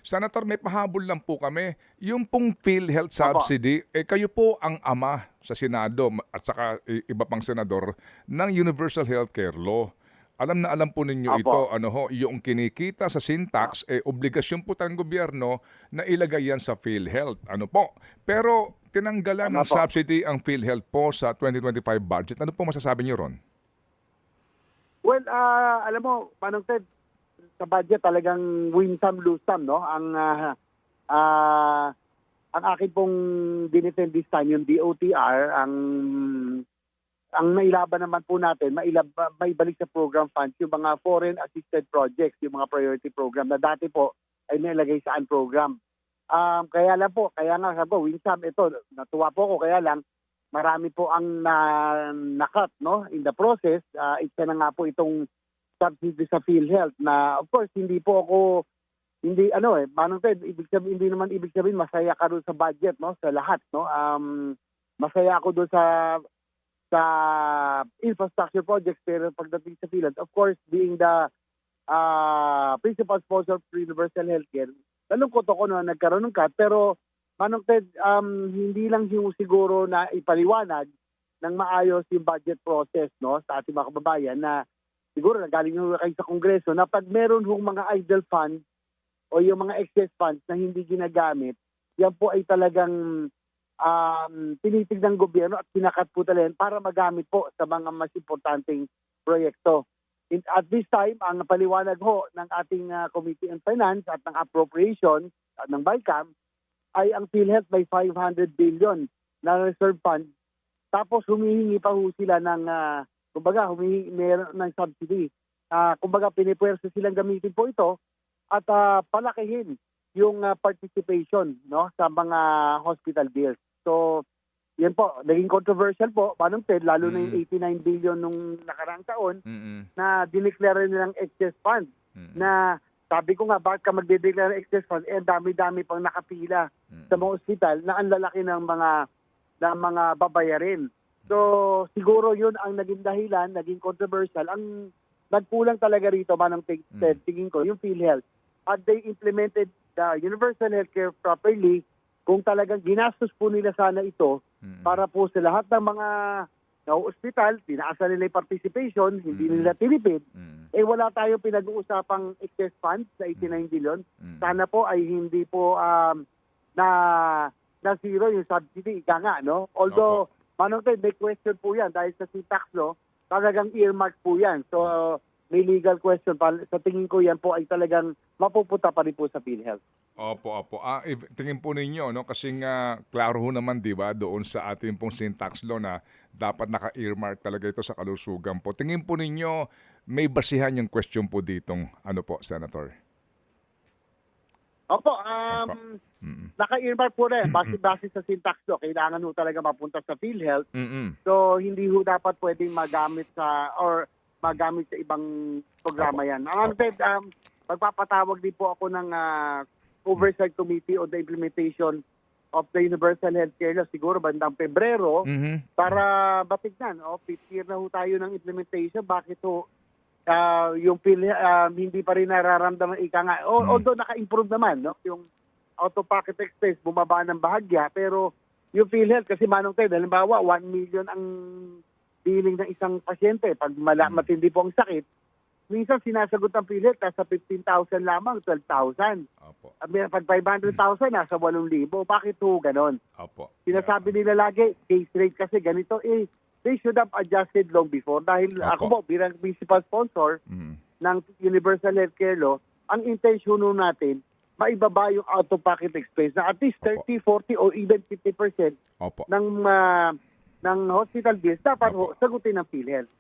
Senator, may pahabol lang po kami. Yung pong PhilHealth Opo. subsidy, kayo po ang ama sa Senado at saka iba pang senador ng Universal Healthcare Law. Alam na alam po ninyo ito, Opo. yung kinikita sa Syntax, obligasyon po ng gobyerno na ilagay yan sa PhilHealth. Ano po? Pero tinanggalan Tama ng po. subsidy ang PhilHealth po sa 2025 budget. Ano po masasabi niyo ron? Well, alam mo, Manong Ted, sa budget talagang win some, lose some, no? Ang akin pong dinefend this time, yung DOTR, ang nailaban naman po natin, maibalik sa program funds yung mga foreign assisted projects, yung mga priority program na dati po ay nilagay sa program. Kaya lang po, kaya nga sabi ko, Winsam, ito, natuwa po ako, kaya lang, marami po ang nakat, no, in the process. Isa na nga po itong subsidy sa PhilHealth na, of course, hindi po ako, Manong Ted, hindi naman ibig sabihin masaya ka doon sa budget, no, sa lahat, no. Masaya ako doon sa infrastructure projects, pero pagdating sa PhilHealth, of course, being the principal sponsor for Universal Healthcare, nalungkot ako na nagkaroon ng cut, pero Manong Ted, hindi lang siguro na ipaliwanag ng maayos yung budget process, no, sa ating mga kababayan na siguro nagaling nyo kayo sa Kongreso na pag meron hong mga idle funds o yung mga excess funds na hindi ginagamit, yan po ay talagang tinitig ng gobyerno at sinakat po talaga yan para magamit po sa mga mas importanteng proyekto. At this time, ang paliwanag ho ng ating Committee on Finance at ng Appropriations ng BICAM ay ang PhilHealth may 500 billion na reserve fund. Tapos humihingi pa ho sila ng, meron ng subsidy. Pinipwersa silang gamitin po ito at palakihin yung participation, no, sa mga hospital bills. So, yan po, naging controversial po, Manong Ted, lalo na yung 89 billion nung nakaraang taon na dineclare nilang excess fund na sabi ko nga, bakit ka magde-declare ng excess fund? Dami-dami pang nakapila sa mga ospital na ang lalaki ng mga babayarin. So, siguro yun ang naging dahilan, naging controversial. Ang nagkulang talaga rito, Manong Ted, tingin ko, yung PhilHealth. At they implemented the universal healthcare properly, kung talagang ginastos po nila sana ito para po sa lahat ng mga ospital, tinaasa nila yung participation, hindi nila tinipid, wala tayong pinag-uusapang excess funds sa 89 billion. Sana po ay hindi po na zero yung subsidy, ika nga, no? Although, Manong Ted, may question po yan dahil sa Syntax law, talagang earmark po yan. So, may legal question pa. Sa tingin ko yan po ay talagang mapupunta pa rin po sa PhilHealth. Opo. Tingin po ninyo, no? Kasi nga, klaro ho naman, di ba, doon sa ating pong Syntax law na dapat naka-earmark talaga ito sa kalusugan po. Tingin po ninyo, may basihan yung question po ditong, Senator? Opo, naka-earmark po rin. Base sa Syntax law, kailangan ho talaga mapunta sa PhilHealth. So, hindi ho dapat pwedeng magamit sa ibang programa yan. Magpapatawag din po ako ng Oversight Committee on the Implementation of the Universal Healthcare Law, siguro bandang Pebrero, para batignan. 5th year na ho tayo ng implementation. Bakit ho yung hindi pa rin nararamdaman ika nga. Although naka-improve naman, no? Yung out-of-pocket expense bumaba ng bahagya, pero yung PhilHealth, kasi Manong Ted, halimbawa 1 million ang billing ng isang pasyente. Pag matindi po ang sakit, minsan sinasagot ang PhilHealth nasa 15,000 lamang, 12,000. Pag 500,000, nasa 8,000. Bakit ho ganon? Sinasabi nila lagi, case rate kasi ganito, they should have adjusted long before. Dahil ako po, bilang principal sponsor ng Universal Healthcare Law, ang intention natin, maibaba yung out-of-pocket expense na at least 30, 40, or even 50% ng hospital bills dapat sagutin ng PhilHealth.